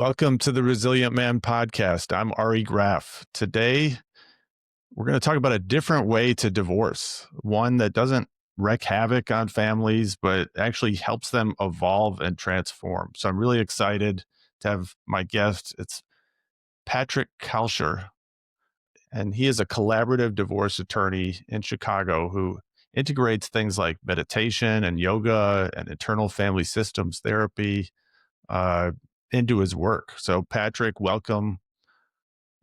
Welcome to the Resilient Man podcast. I'm Ari Graff. Today, we're going to talk about a different way to divorce, one that doesn't wreak havoc on families, but actually helps them evolve and transform. So I'm really excited to have my guest. It's Patrick Kalscheur, and he is a collaborative divorce attorney in Chicago who integrates things like meditation and yoga and internal family systems therapy uh, into his work. So, Patrick, welcome.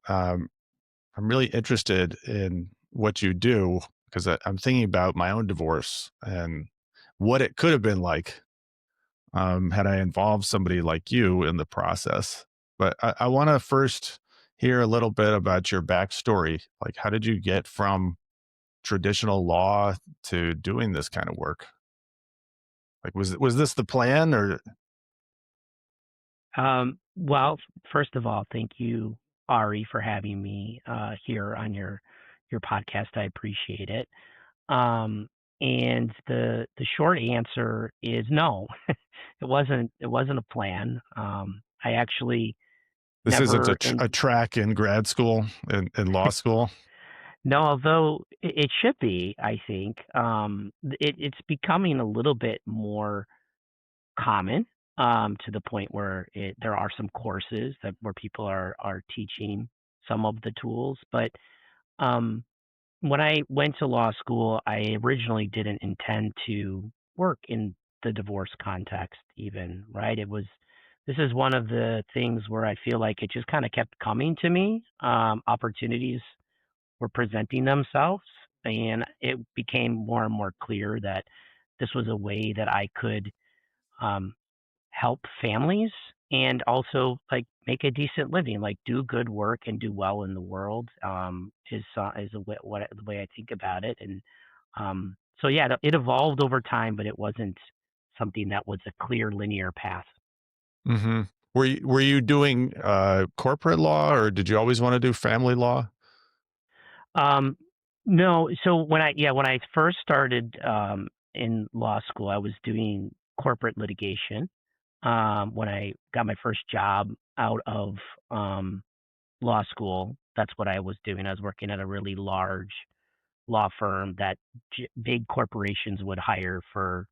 Um, I'm really interested in what you do because I'm thinking about my own divorce and what it could have been like had I involved somebody like you in the process. But I want to first hear a little bit about your backstory. Like, how did you get from traditional law to doing this kind of work? Like, was this the plan, or? Well, first of all, thank you, Ari, for having me here on your podcast. I appreciate it. Um, and the short answer is no. It wasn't a plan. I actually This isn't never a track in grad school, in law school. no, although it should be. I think it's becoming a little bit more common, to the point where there are some courses where people are teaching some of the tools. But um, when I went to law school, I originally didn't intend to work in the divorce context, even, right? This is one of the things where I feel like it just kind of kept coming to me. Opportunities were presenting themselves, and it became more and more clear that this was a way that I could um, help families and also like make a decent living, like do good work and do well in the world. Is the way I think about it. And so yeah, it evolved over time, but it wasn't something that was a clear linear path. Hmm. Were you doing corporate law, or did you always want to do family law? Um, no, so when I first started in law school, I was doing corporate litigation. When I got my first job out of um, law school, that's what I was doing. I was working at a really large law firm that big corporations would hire for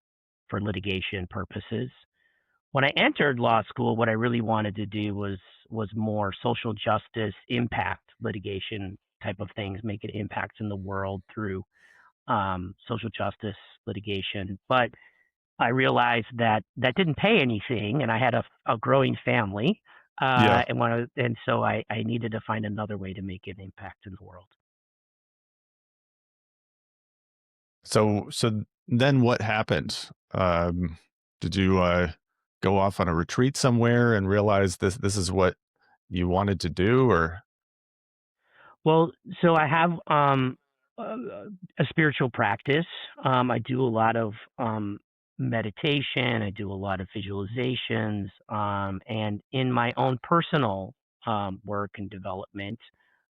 litigation purposes. When I entered law school, what I really wanted to do was more social justice impact litigation type of things, make an impact in the world through social justice litigation. But I realized that that didn't pay anything, and I had a growing family, Yeah. and so I needed to find another way to make an impact in the world. So then what happened? Did you go off on a retreat somewhere and realize this is what you wanted to do, or? Well, so I have a, a spiritual practice. I do a lot of meditation. I do a lot of visualizations, and in my own personal work and development,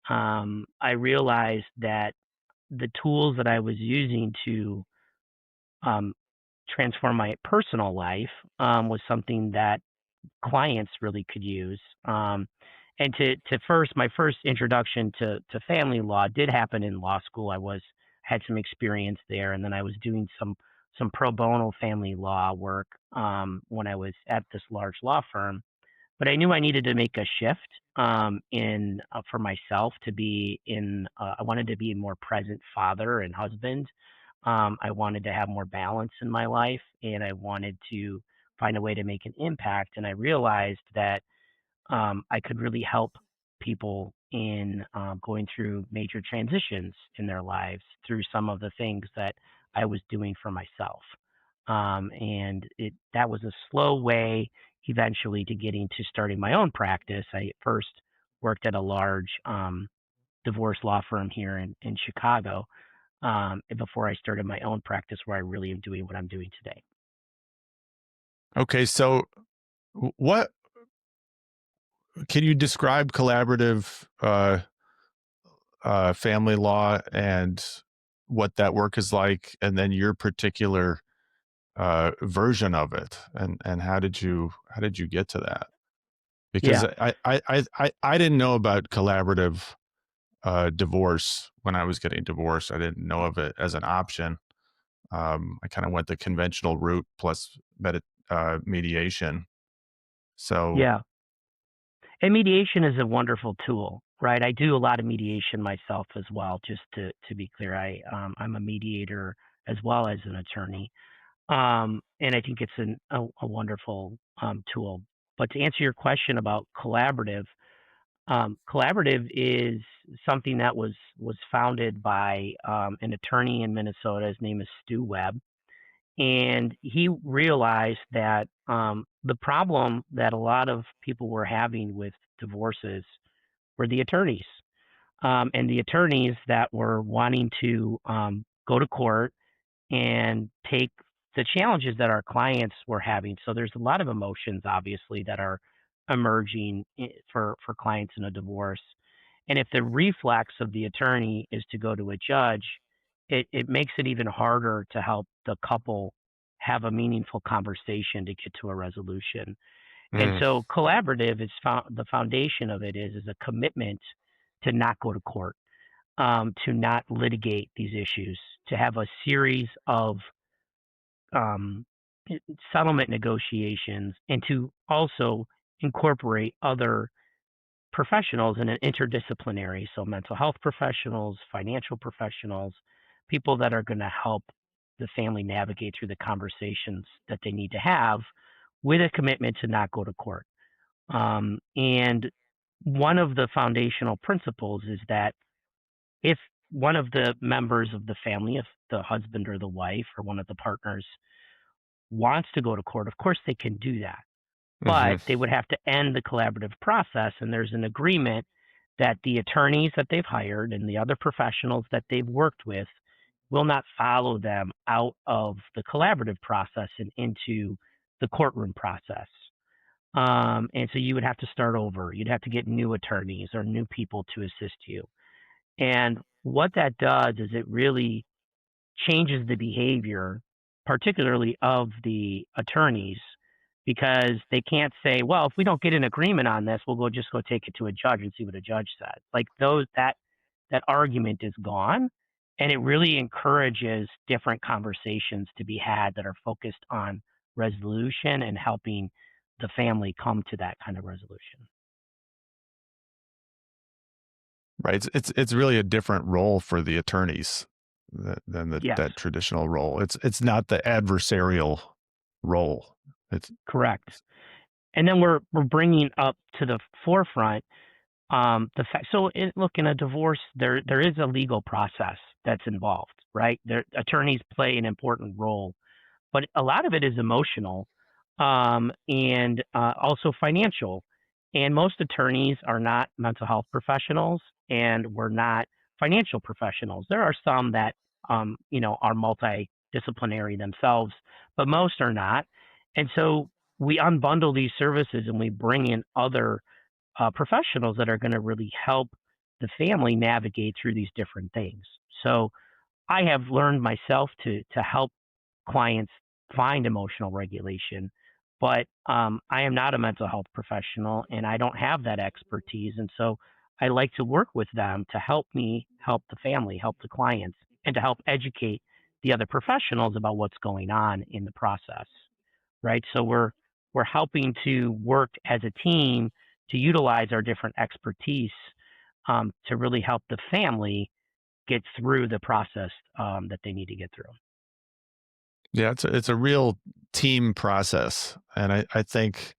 I realized that the tools that I was using to um, transform my personal life was something that clients really could use. And my first introduction to family law did happen in law school. Had some experience there, and then I was doing some pro bono family law work when I was at this large law firm. But I knew I needed to make a shift in for myself to be in. I wanted to be a more present father and husband. I wanted to have more balance in my life, and I wanted to find a way to make an impact. And I realized that I could really help people in going through major transitions in their lives through some of the things that I was doing for myself. And that was a slow way eventually to getting to starting my own practice. I first worked at a large divorce law firm here in Chicago before I started my own practice where I really am doing what I'm doing today. Okay, so what can you describe collaborative family law and what that work is like, and then your particular version of it, and how did you get to that? because Yeah. I didn't know about collaborative divorce when I was getting divorced. I didn't know of it as an option. I kind of went the conventional route plus mediation. So, Yeah. And mediation is a wonderful tool, right? I do a lot of mediation myself as well, just to be clear. I'm a mediator as well as an attorney. And I think it's a wonderful tool. But to answer your question about collaborative, collaborative is something that was founded by an attorney in Minnesota. His name is Stu Webb, and he realized that the problem that a lot of people were having with divorces were the attorneys, and the attorneys that were wanting to go to court and take the challenges that our clients were having. So there's a lot of emotions, obviously, that are emerging for clients in a divorce. And if the reflex of the attorney is to go to a judge, it makes it even harder to help the couple have a meaningful conversation to get to a resolution. And mm, so collaborative is the foundation of it is a commitment to not go to court, to not litigate these issues, to have a series of um, settlement negotiations, and to also incorporate other professionals in an interdisciplinary, so mental health professionals, financial professionals, people that are going to help the family navigate through the conversations that they need to have with a commitment to not go to court. And one of the foundational principles is that if one of the members of the family, if the husband or the wife or one of the partners wants to go to court, of course they can do that. hmm. But they would have to end the collaborative process, and there's an agreement that the attorneys that they've hired and the other professionals that they've worked with will not follow them out of the collaborative process and into the courtroom process. And so you would have to start over. You'd have to get new attorneys or new people to assist you. And what that does is it really changes the behavior, particularly of the attorneys, because they can't say, well, if we don't get an agreement on this, we'll go take it to a judge and see what a judge said. Like that argument is gone. And it really encourages different conversations to be had that are focused on resolution and helping the family come to that kind of resolution. Right. It's really a different role for the attorneys than Yes, that traditional role. It's not the adversarial role. It's correct. And then we're bringing up to the forefront the fact. So, look, in a divorce, there is a legal process that's involved, right? Attorneys play an important role, but a lot of it is emotional, and also financial. And most attorneys are not mental health professionals, and we're not financial professionals. There are some that are multidisciplinary themselves, but most are not. And so we unbundle these services and we bring in other professionals that are going to really help the family navigate through these different things. So I have learned myself to help clients find emotional regulation, but I am not a mental health professional and I don't have that expertise. And so I like to work with them to help me help the family, help the clients, and to help educate the other professionals about what's going on in the process, right? So we're helping to work as a team to utilize our different expertise to really help the family get through the process that they need to get through. yeah, it's a real team process, and I think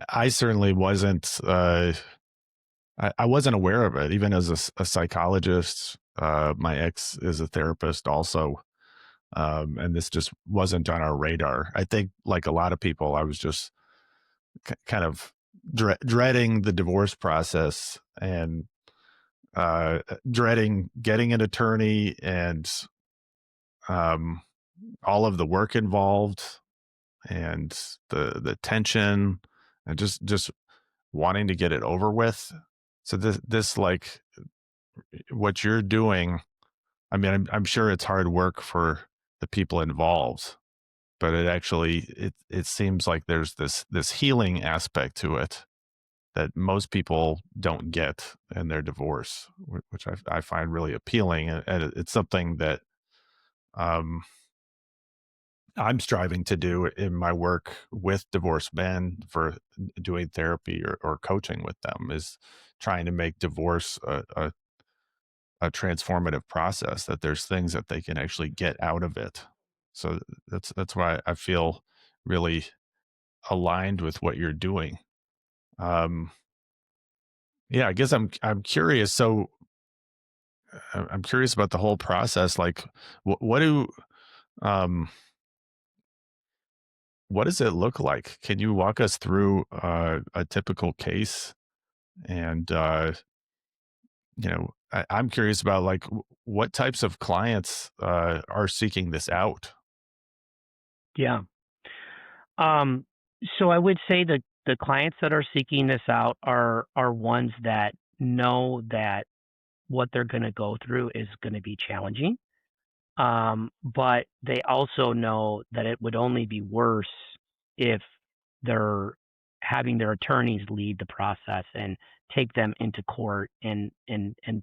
I certainly wasn't. I wasn't aware of it, even as a psychologist. My ex is a therapist, also, and this just wasn't on our radar. I think, like a lot of people, I was just kind of dreading the divorce process and dreading getting an attorney and um, all of the work involved and the tension and just wanting to get it over with. So this like what you're doing. I mean, I'm sure it's hard work for the people involved, but it seems like there's this healing aspect to it. that most people don't get in their divorce, which I find really appealing, and it's something that um, I'm striving to do in my work with divorced men for doing therapy or coaching with them, is trying to make divorce a transformative process, that there's things that they can actually get out of it. So that's why I feel really aligned with what you're doing. Um, yeah, I guess I'm curious. So I'm curious about the whole process. Like, what do um, what does it look like? Can you walk us through a typical case? And I'm curious about, like, what types of clients are seeking this out. Yeah. Um, so I would say that the clients that are seeking this out are ones that know that what they're going to go through is going to be challenging. But they also know that it would only be worse if they're having their attorneys lead the process and take them into court and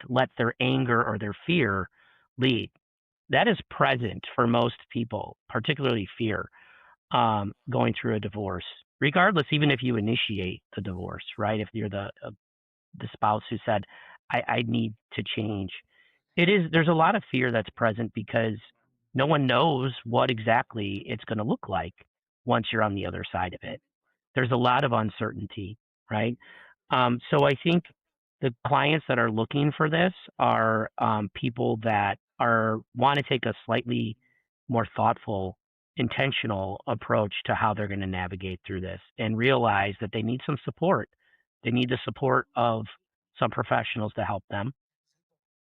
let their anger or their fear lead. That is present for most people, particularly fear, going through a divorce, regardless, even if you initiate the divorce, right? If you're the spouse who said, I need to change. There's a lot of fear that's present because no one knows what exactly it's going to look like once you're on the other side of it. There's a lot of uncertainty, right? So I think the clients that are looking for this are people that are want to take a slightly more thoughtful, intentional approach to how they're going to navigate through this and realize that they need some support. They need the support of some professionals to help them.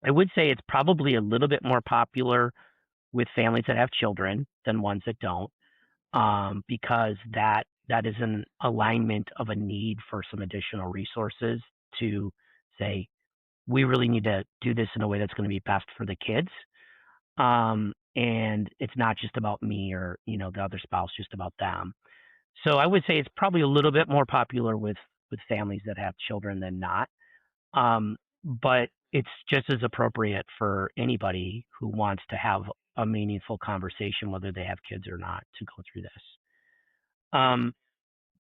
I would say it's probably a little bit more popular with families that have children than ones that don't, because that is an alignment of a need for some additional resources to say we really need to do this in a way that's going to be best for the kids. And it's not just about me or the other spouse, just about them. So I would say it's probably a little bit more popular with families that have children than not. But it's just as appropriate for anybody who wants to have a meaningful conversation, whether they have kids or not, to go through this. Um,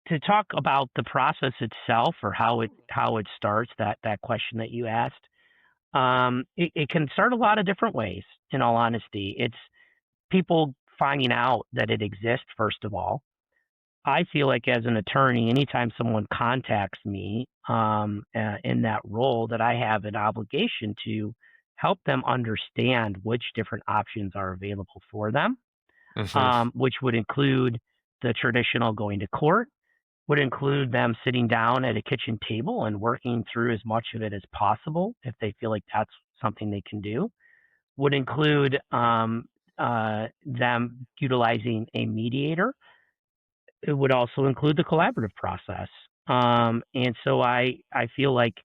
to talk about the process itself or how it starts, that question that you asked, it can start a lot of different ways. In all honesty, it's people finding out that it exists. First of all, I feel like as an attorney, anytime someone contacts me in that role, that I have an obligation to help them understand which different options are available for them, Hmm. which would include the traditional going to court, would include them sitting down at a kitchen table and working through as much of it as possible if they feel like that's something they can do, would include them utilizing a mediator. It would also include the collaborative process. And so I feel like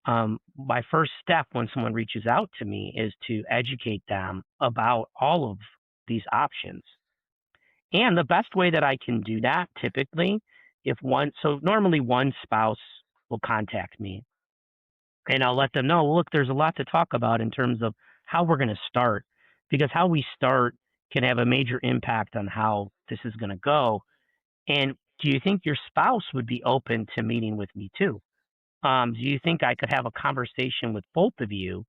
my first step when someone reaches out to me is to educate them about all of these options. And the best way that I can do that typically, so normally one spouse will contact me and I'll let them know, well, look, there's a lot to talk about in terms of how we're going to start, because how we start can have a major impact on how this is going to go. And do you think your spouse would be open to meeting with me too? Do you think I could have a conversation with both of you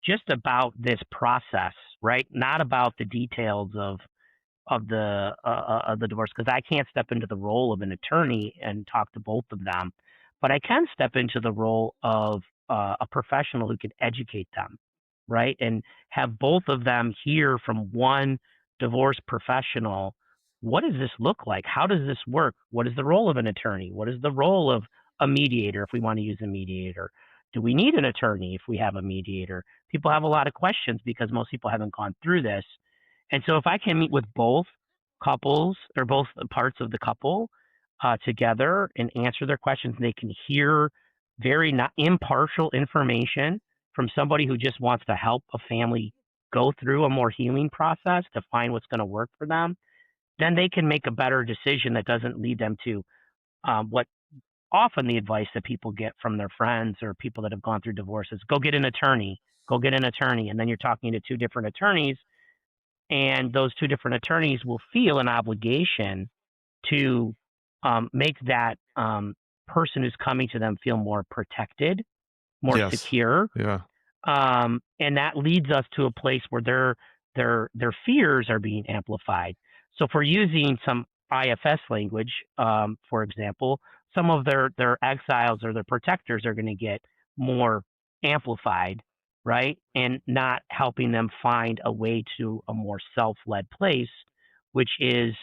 just about this process, right? Not about the details of the divorce, because I can't step into the role of an attorney and talk to both of them, but I can step into the role of a professional who can educate them, right? And have both of them hear from one divorce professional. What does this look like? How does this work? What is the role of an attorney? What is the role of a mediator if we want to use a mediator? Do we need an attorney if we have a mediator? People have a lot of questions because most people haven't gone through this. And so if I can meet with both couples or both parts of the couple together and answer their questions, and they can hear very not impartial information from somebody who just wants to help a family go through a more healing process to find what's going to work for them, then they can make a better decision that doesn't lead them to what often the advice that people get from their friends or people that have gone through divorces: go get an attorney, go get an attorney. And then you're talking to two different attorneys, and those two different attorneys will feel an obligation to make that person who's coming to them feel more protected, more Yes. secure, Yeah. and that leads us to a place where their fears are being amplified. So if we're using some IFS language, for example, some of their exiles or their protectors are going to get more amplified, right? And not helping them find a way to a more self-led place, which is,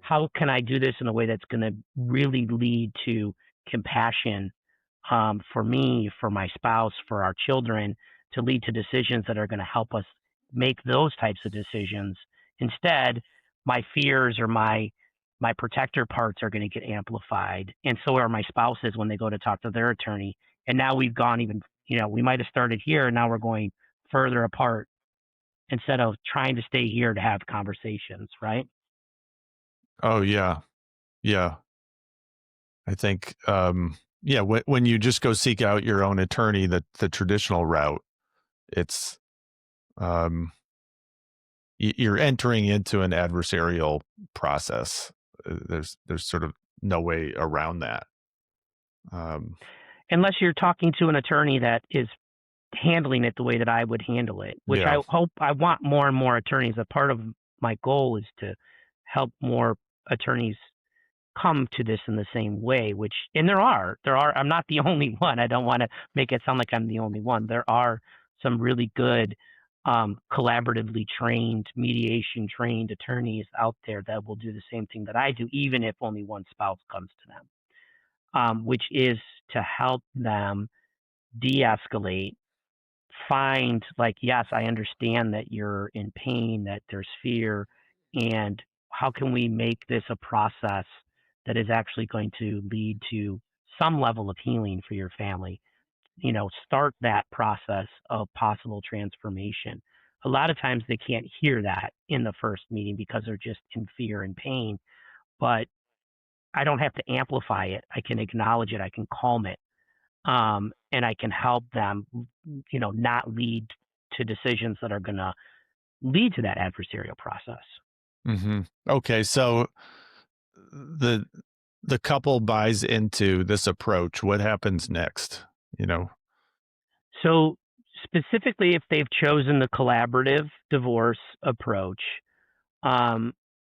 how can I do this in a way that's going to really lead to compassion, for me, for my spouse, for our children, to lead to decisions that are going to help us make those types of decisions. Instead, my fears or my protector parts are going to get amplified, and so are my spouses when they go to talk to their attorney. And now we've gone even, we might have started here, and now we're going further apart instead of trying to stay here to have conversations, right? Oh, yeah. Yeah. I think, yeah, when you just go seek out your own attorney, the traditional route, it's, um, you're entering into an adversarial process. There's sort of no way around that. Um, Unless you're talking to an attorney that is handling it the way that I would handle it, which yeah. I want more and more attorneys. A part of my goal is to help more attorneys come to this in the same way, and I'm not the only one. I don't want to make it sound like I'm the only one. There are some really good, collaboratively trained, mediation trained attorneys out there that will do the same thing that I do, even if only one spouse comes to them, which is to help them de-escalate, find, like, yes, I understand that you're in pain, that there's fear, and how can we make this a process that is actually going to lead to some level of healing for your family? Start that process of possible transformation. A lot of times they can't hear that in the first meeting because they're just in fear and pain, but I don't have to amplify it. I can acknowledge it. I can calm it, and I can help them, not lead to decisions that are going to lead to that adversarial process. Mm-hmm. Okay, so the the couple buys into this approach. What happens next? You know. So, specifically, if they've chosen the collaborative divorce approach, um,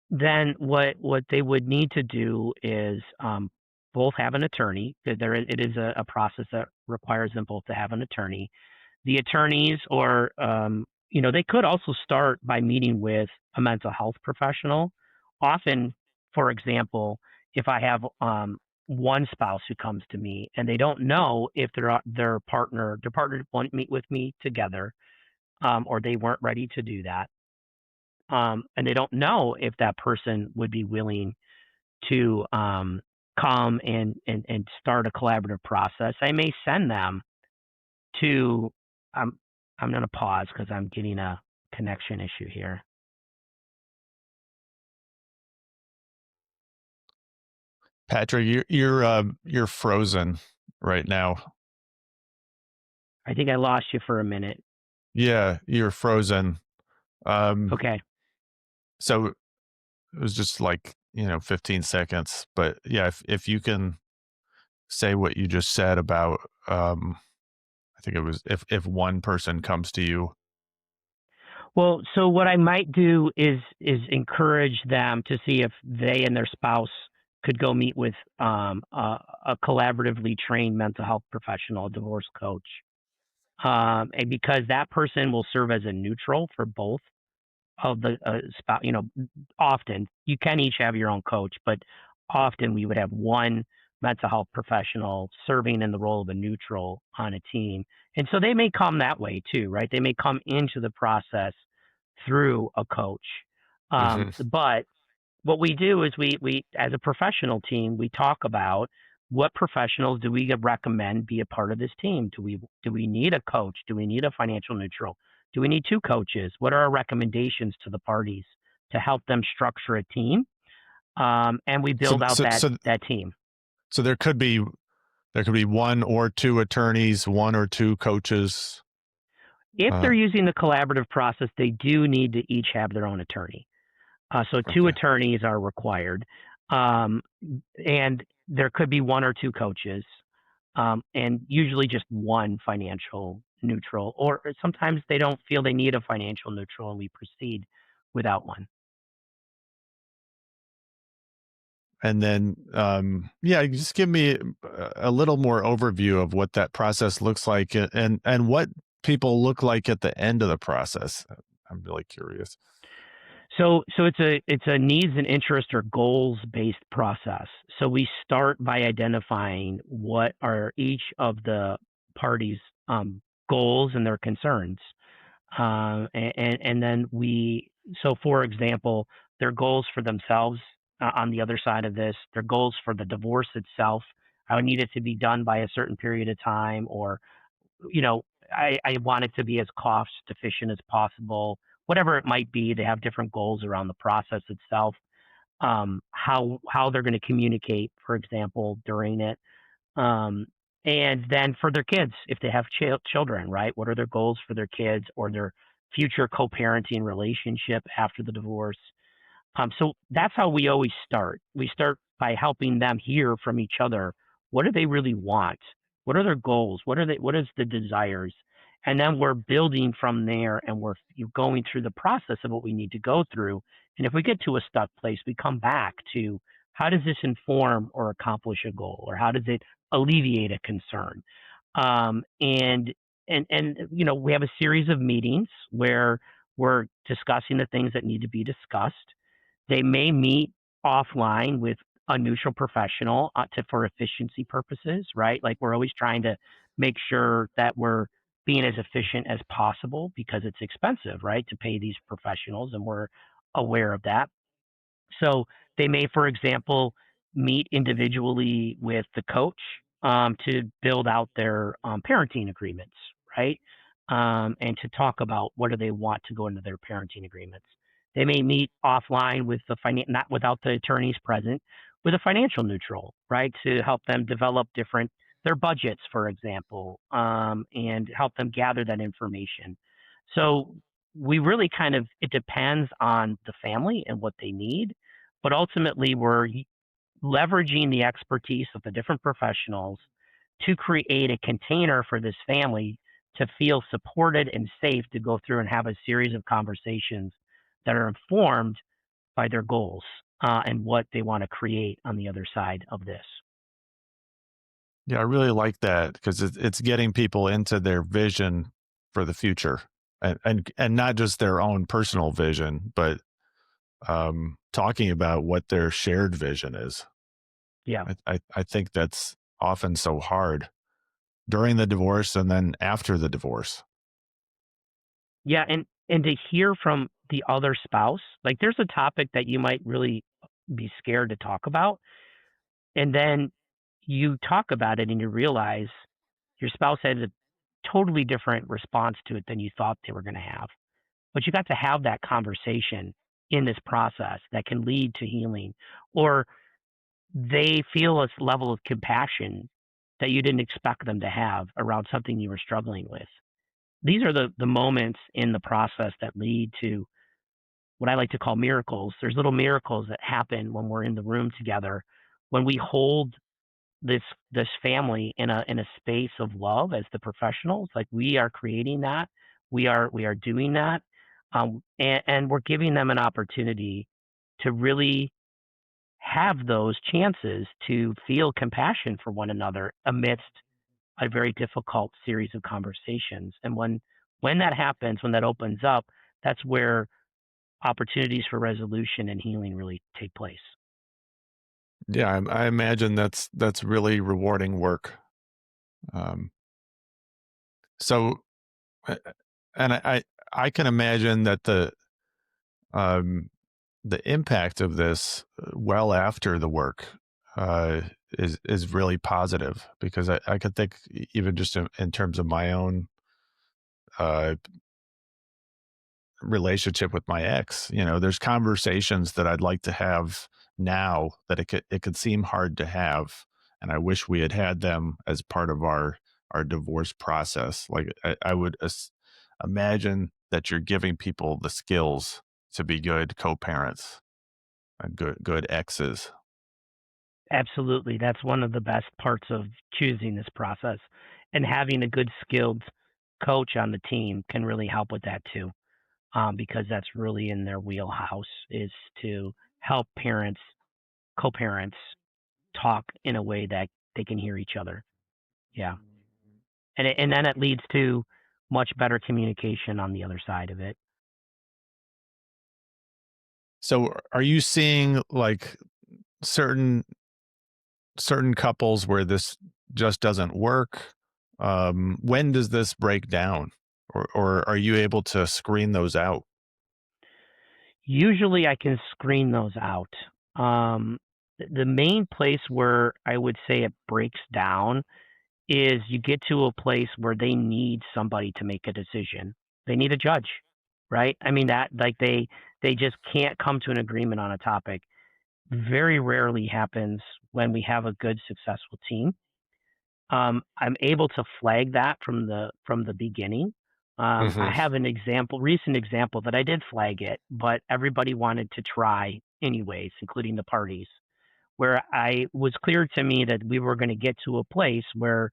then what they would need to do is, both have an attorney. It is a process that requires them both to have an attorney. The attorneys, or they could also start by meeting with a mental health professional. Often, for example, if I have one spouse who comes to me and they don't know if their partner won't meet with me together, or they weren't ready to do that, and they don't know if that person would be willing to come and start a collaborative process, I may send them to, I'm I'm going to pause because I'm getting a connection issue here. Patrick, you're frozen right now. I think I lost you for a minute. Yeah, you're frozen. Okay. So it was just like, 15 seconds, but yeah, if you can say what you just said about, I think it was, if one person comes to you. Well, so what I might do is encourage them to see if they and their spouse could go meet with, a collaboratively trained mental health professional, a divorce coach, and because that person will serve as a neutral for both of the spouse. Often you can each have your own coach, but often we would have one mental health professional serving in the role of a neutral on a team. And so they may come that way too, right? They may come into the process through a coach. Hmm. But what we do is we as a professional team, we talk about what professionals do we recommend be a part of this team. Do we need a coach? Do we need a financial neutral? Do we need two coaches? What are our recommendations to the parties to help them structure a team? And we So, build out so, that so, that team. so there could be There could be one or two attorneys, one or two coaches. If Uh, they're using the collaborative process, they do need to each have their own attorney. So two okay. attorneys are required, um, and there could be one or two coaches, and usually just one financial neutral. Or sometimes they don't feel they need a financial neutral, and we proceed without one. And then, yeah, just give me a little more overview of what that process looks like, and what people look like at the end of the process. I'm really curious. So it's a needs and interest or goals based process. So we start by identifying what are each of the parties' goals and their concerns, and then so for example, their goals for themselves on the other side of this, their goals for the divorce itself. I would need it to be done by a certain period of time, or you know, I want it to be as cost efficient as possible, whatever it might be. They have different goals around the process itself, how they're going to communicate, for example, during it, um, and then for their kids, if they have children, right? What are their goals for their kids or their future co-parenting relationship after the divorce? So that's how we always start. We start by helping them hear from each other. What do they really want? What are their goals? What is the desires? And then we're building from there, and we're going through the process of what we need to go through. And if we get to a stuck place, we come back to how does this inform or accomplish a goal, or how does it alleviate a concern? And we have a series of meetings where we're discussing the things that need to be discussed. They may meet offline with a neutral professional for efficiency purposes, right? Like we're always trying to make sure that we're being as efficient as possible because it's expensive, right, to pay these professionals, and we're aware of that. So they may, for example, meet individually with the coach to build out their parenting agreements, right? And to talk about what do they want to go into their parenting agreements. They may meet offline with not without the attorneys present, with a financial neutral, right, to help them develop their budgets, for example, and help them gather that information. So we really it depends on the family and what they need, but ultimately we're leveraging the expertise of the different professionals to create a container for this family to feel supported and safe to go through and have a series of conversations that are informed by their goals and what they want to create on the other side of this. Yeah, I really like that because it's getting people into their vision for the future, and not just their own personal vision, but talking about what their shared vision is. Yeah. I think that's often so hard during the divorce and then after the divorce. Yeah, and to hear from the other spouse, like there's a topic that you might really be scared to talk about, and then you talk about it and you realize your spouse had a totally different response to it than you thought they were going to have. But you got to have that conversation in this process that can lead to healing, or they feel a level of compassion that you didn't expect them to have around something you were struggling with. These are the moments in the process that lead to what I like to call miracles. There's little miracles that happen when we're in the room together, when we hold this family in a space of love as the professionals. Like we are creating that, we are doing that, and we're giving them an opportunity to really have those chances to feel compassion for one another amidst a very difficult series of conversations. And when that happens, when that opens up, that's where opportunities for resolution and healing really take place. Yeah, I imagine that's really rewarding work. Um, so, uh, and I can imagine that um, the impact of this well after the work uh, is really positive because I could think even just in terms of my own uh, relationship with my ex. There's conversations that I'd like to have now that it could seem hard to have and I wish we had had them as part of our divorce process. Like I would imagine that you're giving people the skills to be good co-parents and good exes. Absolutely. That's one of the best parts of choosing this process. And having a good skilled coach on the team can really help with that too, because that's really in their wheelhouse is to help parents, co-parents talk in a way that they can hear each other. Yeah. And then it leads to much better communication on the other side of it. So are you seeing like certain couples where this just doesn't work? When does this break down? Or are you able to screen those out? Usually I can screen those out. The main place where I would say it breaks down is you get to a place where they need somebody to make a decision. They need a judge, right? I mean that like they just can't come to an agreement on a topic. Very rarely happens when we have a good successful team. I'm able to flag that from the beginning. I Hmm. have an recent example that I did flag it, but everybody wanted to try anyways, including the parties, where I was clear to me that we were going to get to a place where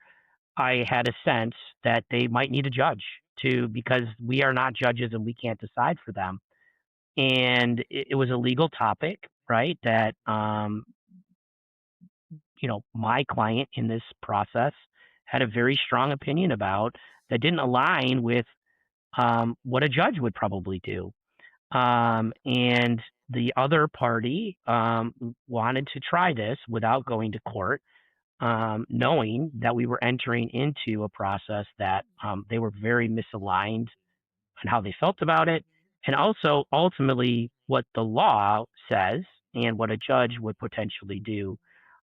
I had a sense that they might need a judge to because we are not judges and we can't decide for them. And it was a legal topic, right? That my client in this process had a very strong opinion about that didn't align with what a judge would probably do. And the other party wanted to try this without going to court, knowing that we were entering into a process that they were very misaligned on how they felt about it, and also ultimately what the law says and what a judge would potentially do,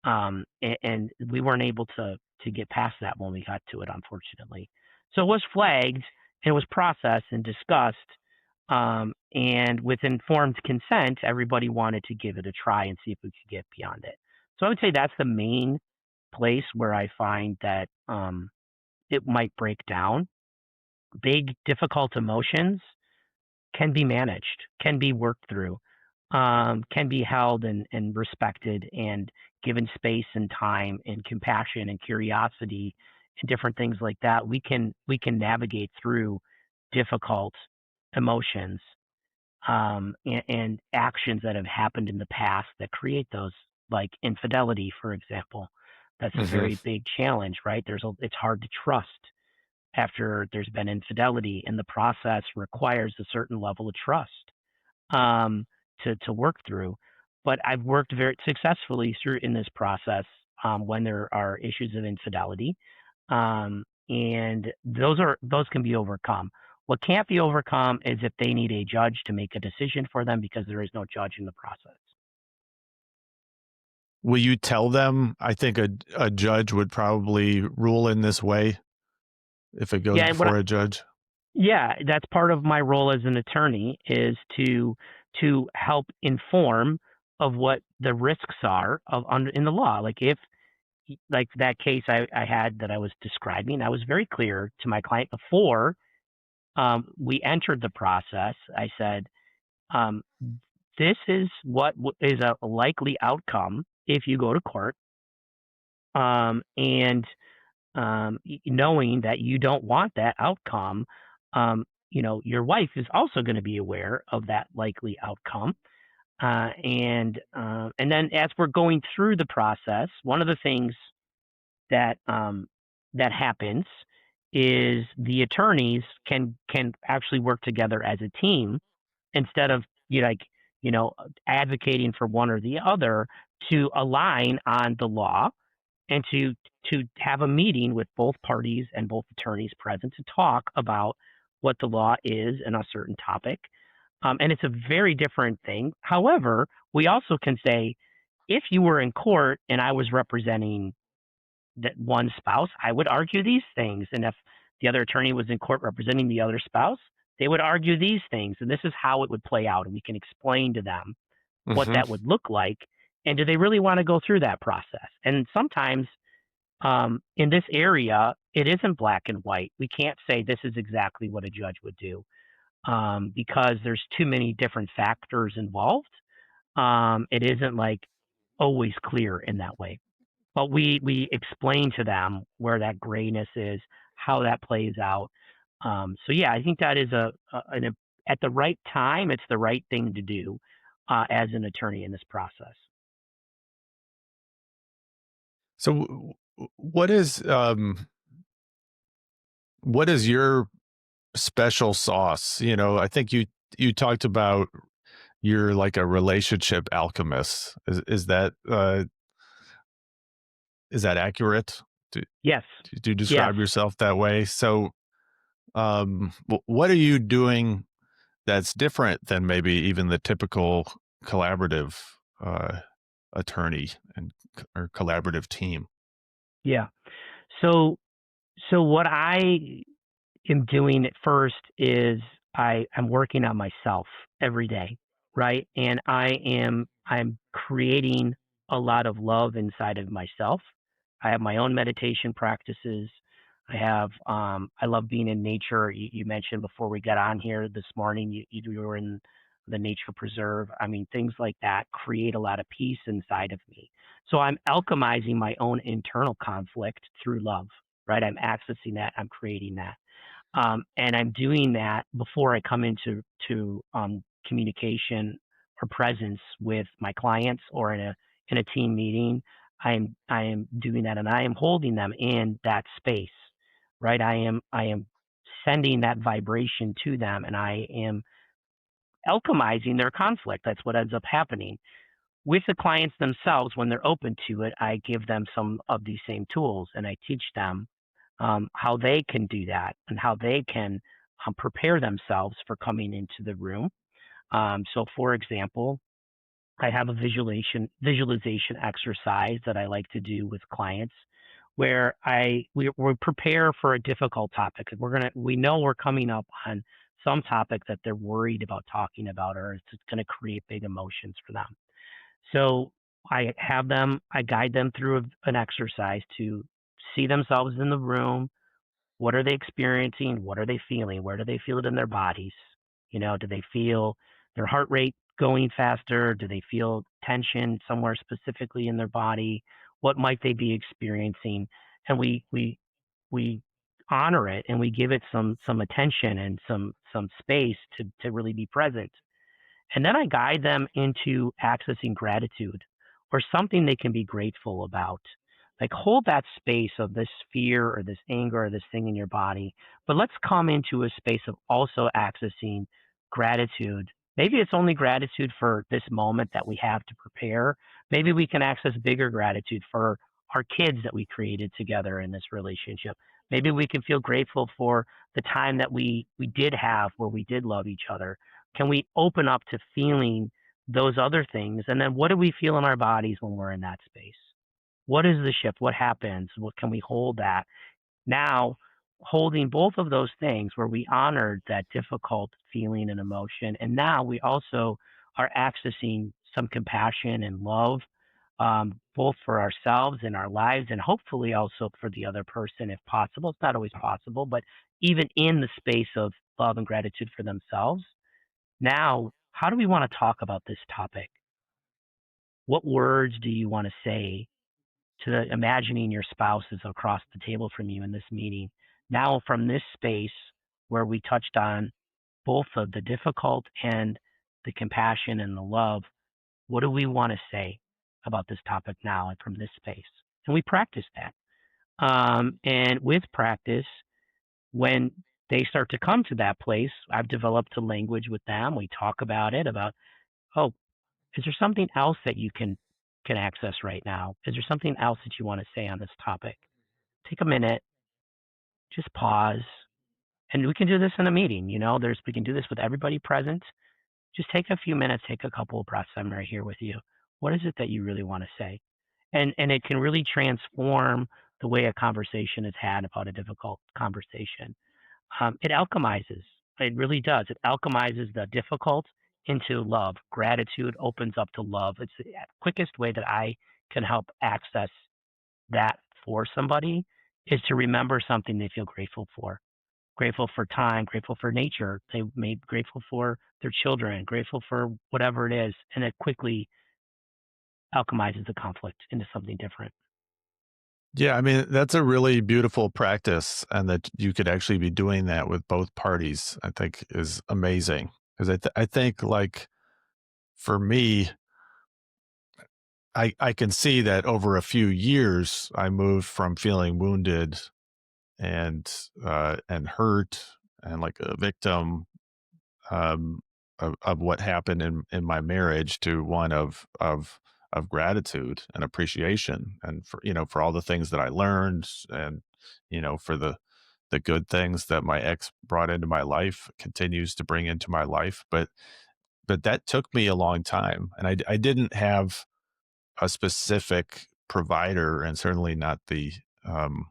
and we weren't able to get past that when we got to it, unfortunately. So it was flagged and it was processed and discussed, and with informed consent, everybody wanted to give it a try and see if we could get beyond it. So I would say that's the main place where I find that it might break down. Big, difficult emotions can be managed, can be worked through, can be held and respected and given space and time and compassion and curiosity and different things like that. We can navigate through difficult emotions, and actions that have happened in the past that create those, like infidelity, for example. That's a Hmm. very big challenge, right? It's hard to trust after there's been infidelity, and the process requires a certain level of trust, um, to work through. But I've worked very successfully through in this process, when there are issues of infidelity, and those can be overcome. What can't be overcome is if they need a judge to make a decision for them because there is no judge in the process. Will you tell them, I think a judge would probably rule in this way if it goes Yeah, and what before a judge? Yeah, that's part of my role as an attorney is to help inform of what the risks are of under in the law. Like if like that case I had that I was describing, I was very clear to my client before we entered the process. I said, um, "This is what is a likely outcome if you go to court, and knowing that you don't want that outcome, your wife is also going to be aware of that likely outcome. And then as we're going through the process, one of the things that that happens is the attorneys can actually work together as a team instead of you know advocating for one or the other to align on the law and to have a meeting with both parties and both attorneys present to talk about what the law is in a certain topic. And it's a very different thing. However, we also can say, if you were in court and I was representing that one spouse, I would argue these things. And if the other attorney was in court representing the other spouse, they would argue these things. And this is how it would play out. And we can explain to them what Hmm. that would look like And do they really want to go through that process? And sometimes in this area, it isn't black and white. We can't say this is exactly what a judge would do because there's too many different factors involved. It isn't like always clear in that way. But we explain to them where that grayness is, how that plays out. So yeah, I think that is at the right time, it's the right thing to do as an attorney in this process. So what is your special sauce? I think you talked about you're like a relationship alchemist. Is that accurate? Do, Yes, do you yes, describe yourself that way? So, what are you doing that's different than maybe even the typical collaborative uh, attorney or collaborative team? yeah. So so what I am doing at first is I'm working on myself every day, right? And I'm creating a lot of love inside of myself. I have my own meditation practices. I love being in nature. You mentioned before we got on here this morning, you were in the nature preserve. I mean, things like that create a lot of peace inside of me. So I'm alchemizing my own internal conflict through love, right? I'm accessing that. I'm creating that. And I'm doing that before I come into communication or presence with my clients or in a team meeting. I am doing that, and I am holding them in that space, right? I am sending that vibration to them, and I am alchemizing their conflict. That's what ends up happening with the clients themselves. When they're open to it, I give them some of these same tools, and I teach them how they can do that and how they can prepare themselves for coming into the room. So, for example, I have a visualization exercise that I like to do with clients, where we prepare for a difficult topic. We know we're coming up on some topic that they're worried about talking about, or it's going to create big emotions for them. So I guide them through an exercise to see themselves in the room. What are they experiencing? What are they feeling? Where do they feel it in their bodies? Do they feel their heart rate going faster? Do they feel tension somewhere specifically in their body? What might they be experiencing? And we honor it, and we give it some attention and some space to really be present. And then I guide them into accessing gratitude or something they can be grateful about. Like, hold that space of this fear or this anger or this thing in your body, but let's come into a space of also accessing gratitude. Maybe it's only gratitude for this moment that we have to prepare. Maybe we can access bigger gratitude for our kids that we created together in this relationship. Maybe we can feel grateful for the time that we did have where we did love each other. Can we open up to feeling those other things? And then what do we feel in our bodies when we're in that space? What is the shift? What happens? What can we hold that? Now, holding both of those things where we honored that difficult feeling and emotion, and now we also are accessing some compassion and love, both for ourselves and our lives, and hopefully also for the other person if possible. It's not always possible, but even in the space of love and gratitude for themselves. Now, how do we want to talk about this topic? What words do you want to say imagining your spouse is across the table from you in this meeting? Now, from this space where we touched on both of the difficult and the compassion and the love, what do we want to say about this topic now and from this space? And we practice that. And with practice, when they start to come to that place, I've developed a language with them. We talk about it, about, oh, is there something else that you can access right now? Is there something else that you want to say on this topic? Take a minute, just pause, and we can do this in a meeting. We can do this with everybody present. Just take a few minutes, take a couple of breaths. I'm right here with you. What is it that you really want to say? And it can really transform the way a conversation is had about a difficult conversation. It alchemizes. It really does. It alchemizes the difficult into love. Gratitude opens up to love. It's the quickest way that I can help access that for somebody is to remember something they feel grateful for. Grateful for time, grateful for nature. They may be grateful for their children, grateful for whatever it is, and it quickly alchemizes the conflict into something different. Yeah, I mean, that's a really beautiful practice, and that you could actually be doing that with both parties, I think is amazing. Because I think, like, for me, I can see that over a few years, I moved from feeling wounded and hurt and like a victim, um, of what happened in my marriage, to one of gratitude and appreciation, and for, for all the things that I learned, and for the good things that my ex brought into my life, continues to bring into my life. But that took me a long time, and I didn't have a specific provider, and certainly not um,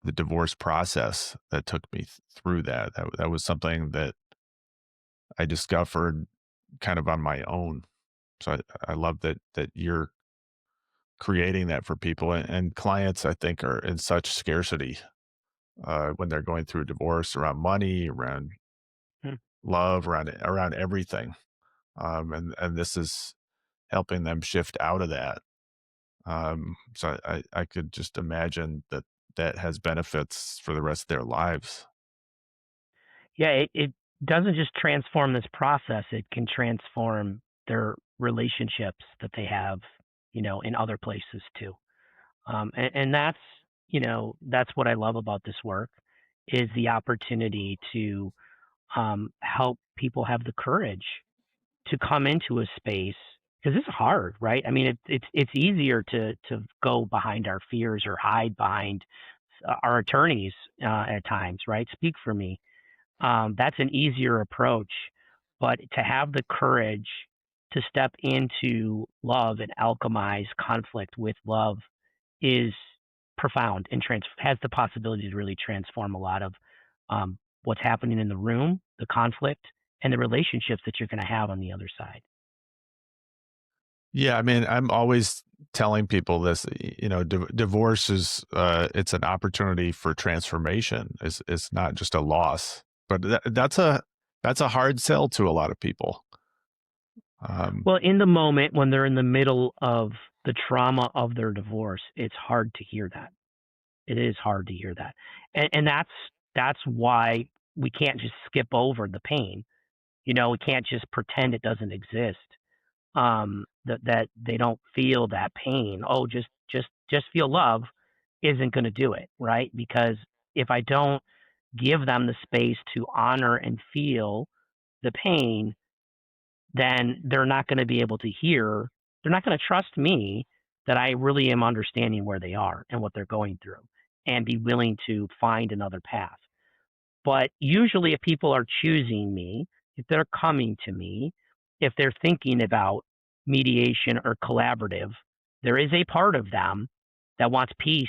the divorce process that took me through that. That was something that I discovered kind of on my own. So I love that you're creating that for people, and clients, I think, are in such scarcity when they're going through a divorce, around money, around Hmm. love, around everything. And this is helping them shift out of that. So I could just imagine that that has benefits for the rest of their lives. Yeah, it doesn't just transform this process, it can transform their relationships that they have, in other places too. And that's what I love about this work is the opportunity to help people have the courage to come into a space because it's hard, right? I mean, it's easier to go behind our fears or hide behind our attorneys at times, right? Speak for me. That's an easier approach, but to have the courage to step into love and alchemize conflict with love is profound and has the possibility to really transform a lot of what's happening in the room, the conflict, and the relationships that you're going to have on the other side. Yeah, I mean, I'm always telling people this, divorce is, it's an opportunity for transformation. It's not just a loss, but that's a hard sell to a lot of people. Um, Well, in the moment when they're in the middle of the trauma of their divorce, it's hard to hear that. It is hard to hear that, and that's why we can't just skip over the pain. We can't just pretend it doesn't exist. That they don't feel that pain. Oh, just feel love isn't going to do it, right? Because if I don't give them the space to honor and feel the pain, then they're not going to be able to hear. They're not going to trust me that I really am understanding where they are and what they're going through, and be willing to find another path. But usually, if people are choosing me, if they're coming to me, if they're thinking about mediation or collaborative, there is a part of them that wants peace,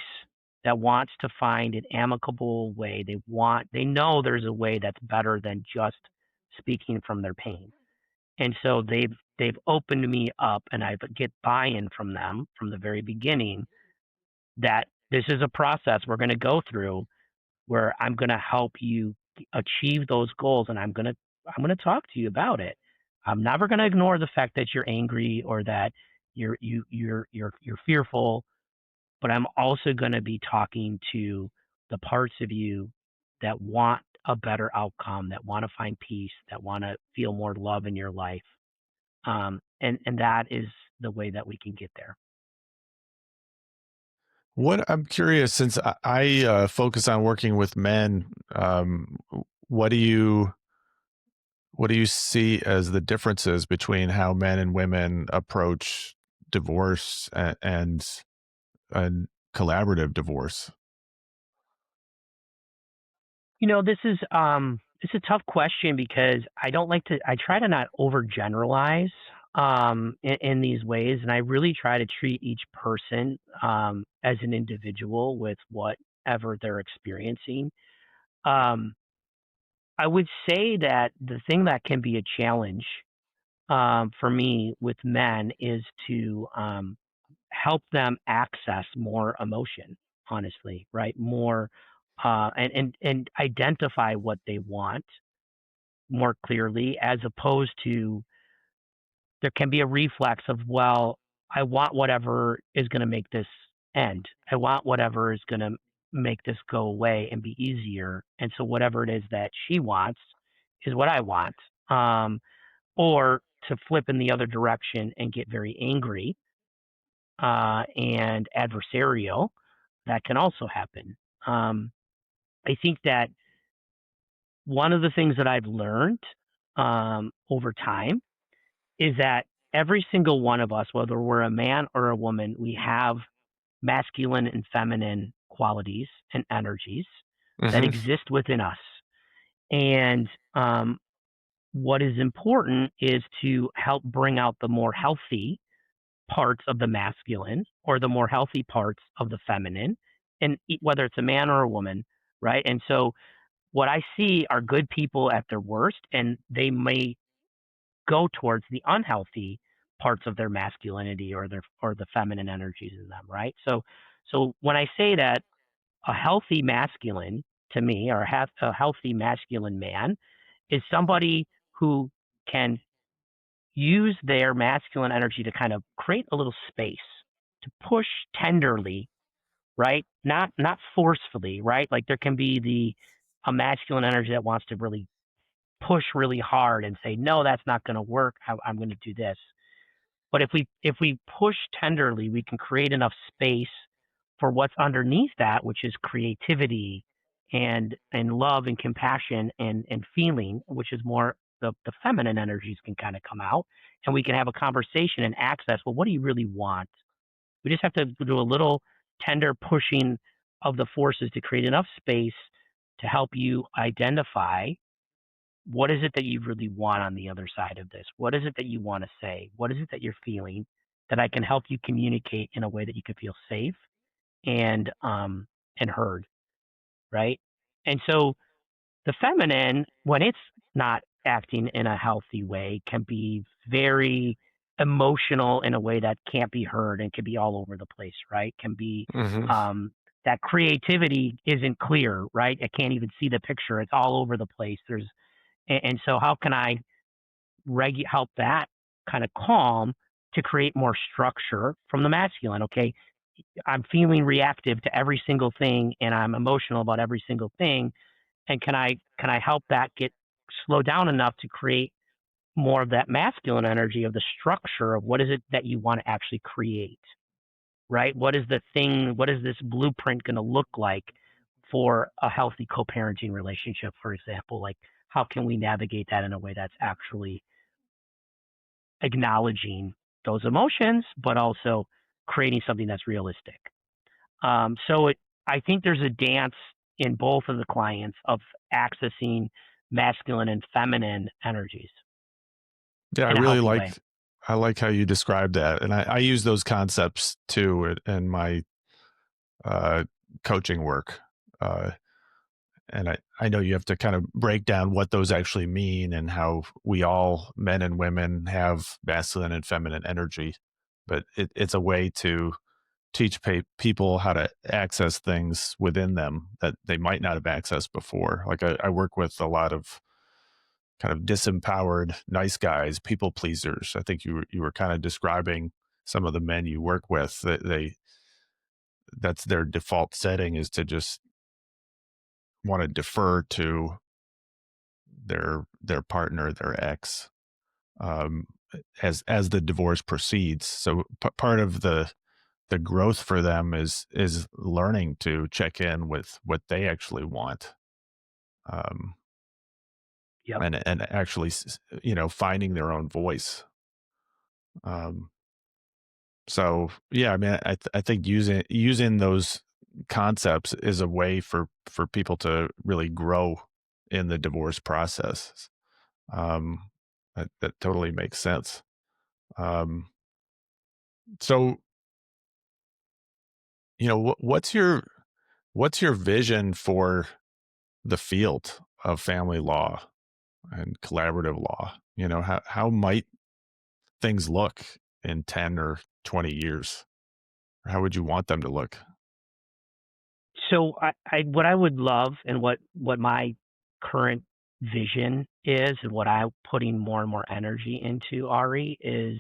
that wants to find an amicable way. They know there's a way that's better than just speaking from their pain. And so they've opened me up, and I get buy-in from them from the very beginning that this is a process we're going to go through where I'm going to help you achieve those goals, and I'm going to talk to you about it. I'm never going to ignore the fact that you're angry or that you're fearful, but I'm also going to be talking to the parts of you that want a better outcome, that want to find peace, that want to feel more love in your life. And that is the way that we can get there. what I'm curious, since I focus on working with men, what do you what do you see as the differences between how men and women approach divorce, and collaborative divorce? This is a tough question because I try to not overgeneralize in these ways, and I really try to treat each person as an individual with whatever they're experiencing. Um, I would say that the thing that can be a challenge for me with men is to help them access more emotion, honestly, right? More and identify what they want more clearly, as opposed to there can be a reflex of, well, I want whatever is going to make this end. I want whatever is going to make this go away and be easier. And so whatever it is that she wants is what I want. Or to flip in the other direction and get very angry and adversarial, that can also happen. I think that one of the things that I've learned over time is that every single one of us, whether we're a man or a woman, we have masculine and feminine qualities and energies that Hmm. exist within us. And what is important is to help bring out the more healthy parts of the masculine or the more healthy parts of the feminine, and whether it's a man or a woman, right? And so what I see are good people at their worst, and they may go towards the unhealthy parts of their masculinity or the feminine energies in them, right? So when I say that a healthy masculine to me, or a healthy masculine man, is somebody who can use their masculine energy to kind of create a little space to push tenderly, right? Not forcefully, right? Like there can be a masculine energy that wants to really push really hard and say, no, that's not going to work. I'm going to do this. But if we push tenderly, we can create enough space for what's underneath that, which is creativity and love and compassion and feeling, which is more the feminine energies can kind of come out, and we can have a conversation and access. Well, what do you really want? We just have to do a little tender pushing of the forces to create enough space to help you identify what is it that you really want on the other side of this? What is it that you want to say? What is it that you're feeling that I can help you communicate in a way that you can feel safe and heard, right? And so the feminine, when it's not acting in a healthy way, can be very emotional in a way that can't be heard and can be all over the place, right? Can be Hmm. that creativity isn't clear, right? I can't even see the picture. It's all over the place. And so how can I help that kind of calm to create more structure from the masculine? Okay, I'm feeling reactive to every single thing, and I'm emotional about every single thing. And can I help that get slow down enough to create more of that masculine energy of the structure of what is it that you want to actually create, right? What is the thing? What is this blueprint going to look like for a healthy co-parenting relationship, for example? Like, how can we navigate that in a way that's actually acknowledging those emotions, but also creating something that's realistic? So I think there's a dance in both of the clients of accessing masculine and feminine energies Yeah, in a healthy way. I like how you described that, and I use those concepts too in my uh, coaching work. Uh, and I know you have to kind of break down what those actually mean and how we all, men and women, have masculine and feminine energy, but it's a way to teach people how to access things within them that they might not have accessed before. Like I work with a lot of kind of disempowered nice guys, people pleasers. I think you were kind of describing some of the men you work with that that's their default setting, is to just want to defer to their partner, their ex, um, as the divorce proceeds. So part of the growth for them is learning to check in with what they actually want, um, Yep. and actually finding their own voice. Um, so yeah, I mean, I think using those concepts is a way for people to really grow in the divorce process. Um, that totally makes sense. Um, so what's your vision for the field? of family law and collaborative law? How might things look in 10 or 20 years? Or how would you want them to look? So I what I would love and what my current vision is and what I'm putting more and more energy into, Ari, is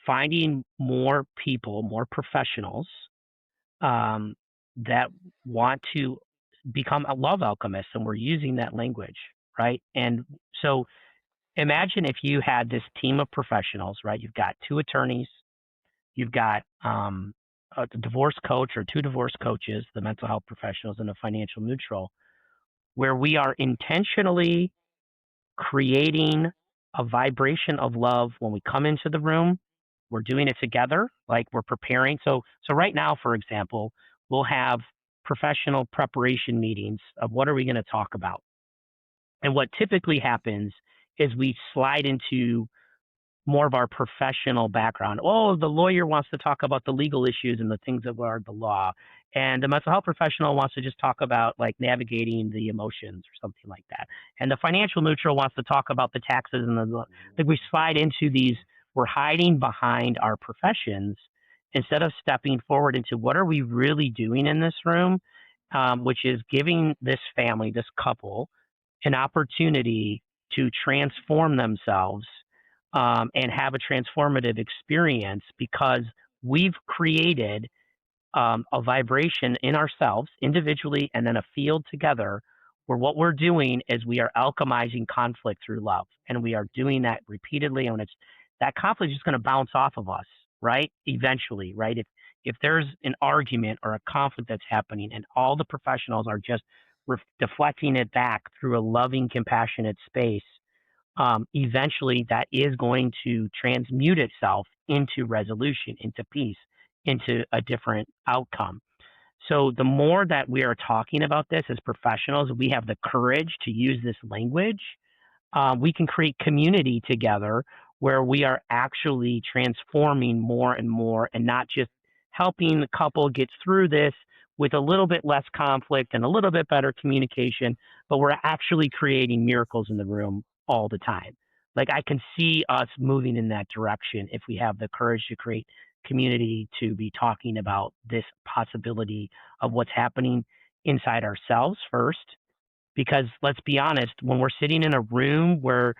finding more people, more professionals um, that want to become a love alchemist, and we're using that language, right? And so imagine if you had this team of professionals, right? You've got two attorneys, you've got a divorce coach or two divorce coaches, the mental health professionals, and a financial neutral, where we are intentionally creating a vibration of love when we come into the room. We're doing it together, like we're preparing. So right now, for example, we'll have professional preparation meetings of what are we going to talk about. And what typically happens is we slide into more of our professional background. Oh, the lawyer wants to talk about the legal issues and the things that are the law. And the mental health professional wants to just talk about like navigating the emotions or something like that. And the financial neutral wants to talk about the taxes and like we slide into these, we're hiding behind our professions instead of stepping forward into what are we really doing in this room, which is giving this family, this couple, an opportunity to transform themselves and have a transformative experience because we've created a vibration in ourselves individually and then a field together where what we're doing is we are alchemizing conflict through love. And we are doing that repeatedly. And it's that conflict is just going to bounce off of us, right? Eventually, right? If there's an argument or a conflict that's happening and all the professionals are just deflecting it back through a loving, compassionate space, eventually that is going to transmute itself into resolution, into peace, into a different outcome. So the more that we are talking about this as professionals, we have the courage to use this language. We can create community together where we are actually transforming more and more and not just helping the couple get through this with a little bit less conflict and a little bit better communication, but we're actually creating miracles in the room all the time. Like I can see us moving in that direction if we have the courage to create community, to be talking about this possibility of what's happening inside ourselves first, because let's be honest, when we're sitting in a room where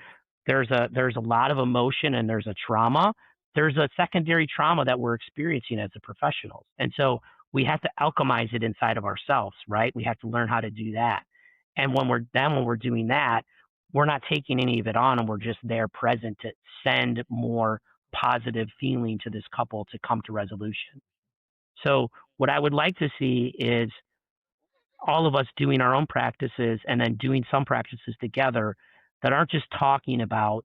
there's a lot of emotion and there's a trauma, there's a secondary trauma that we're experiencing as a professionals. And so we have to alchemize it inside of ourselves, right? We have to learn how to do that. And when we're doing that, we're not taking any of it on and we're just there present to send more positive feeling to this couple to come to resolution. So what I would like to see is all of us doing our own practices and then doing some practices together that aren't just talking about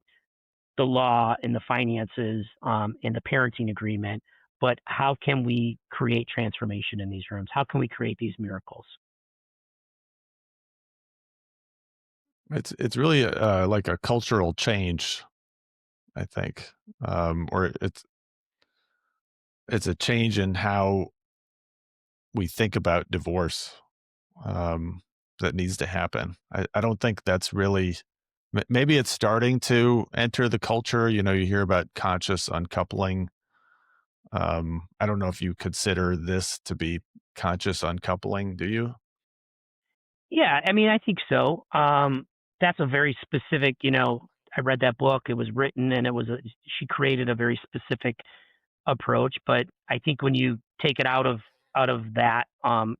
the law and the finances and the parenting agreement, but how can we create transformation in these rooms? How can we create these miracles? It's really like a cultural change, I think, or it's a change in how we think about divorce that needs to happen. I don't think that's really. Maybe it's starting to enter the culture. You hear about conscious uncoupling. I don't know if you consider this to be conscious uncoupling. Do you? Yeah, I mean, I think so. That's a very specific, I read that book. It was written and she created a very specific approach. But I think when you take it out of that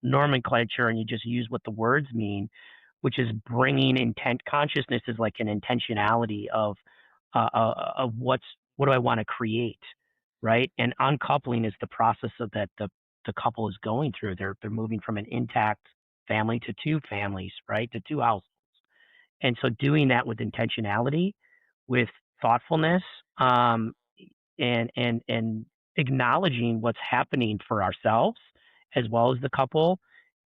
nomenclature and you just use what the words mean, which is bringing intent, consciousness is like an intentionality of what do I want to create, right? And uncoupling is the process of that the couple is going through. They're moving from an intact family to two families, right? To two houses. And so doing that with intentionality, with thoughtfulness, and acknowledging what's happening for ourselves as well as the couple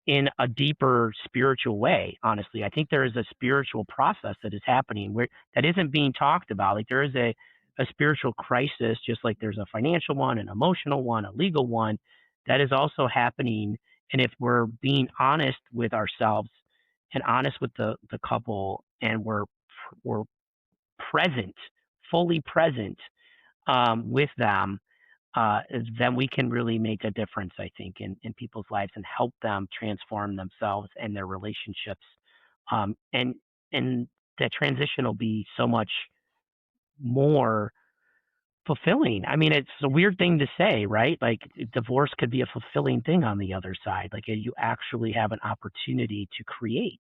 in a deeper spiritual way. Honestly, I think there is a spiritual process that is happening where that isn't being talked about. Like there is a spiritual crisis, just like there's a financial one, an emotional one, a legal one, that is also happening. And if we're being honest with ourselves and honest with the couple, and we're present, fully present, with them, then we can really make a difference, I think, in people's lives and help them transform themselves and their relationships. And that transition will be so much more fulfilling. I mean, it's a weird thing to say, right? Like divorce could be a fulfilling thing on the other side. Like you actually have an opportunity to create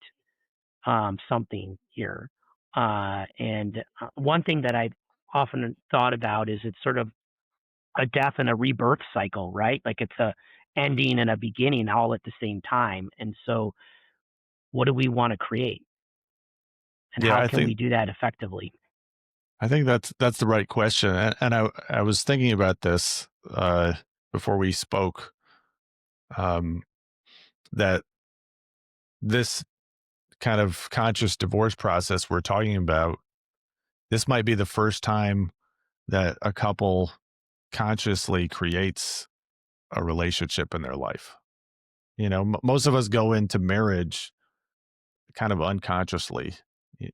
something here. And one thing that I've often thought about is it's sort of a death and a rebirth cycle, right? Like it's a ending and a beginning all at the same time. And so, what do we want to create, and Yeah, how can we do that effectively? I think that's the right question, and I was thinking about this before we spoke, um, that this kind of conscious divorce process we're talking about, this might be the first time that a couple consciously creates a relationship in their life. Most of us go into marriage kind of unconsciously.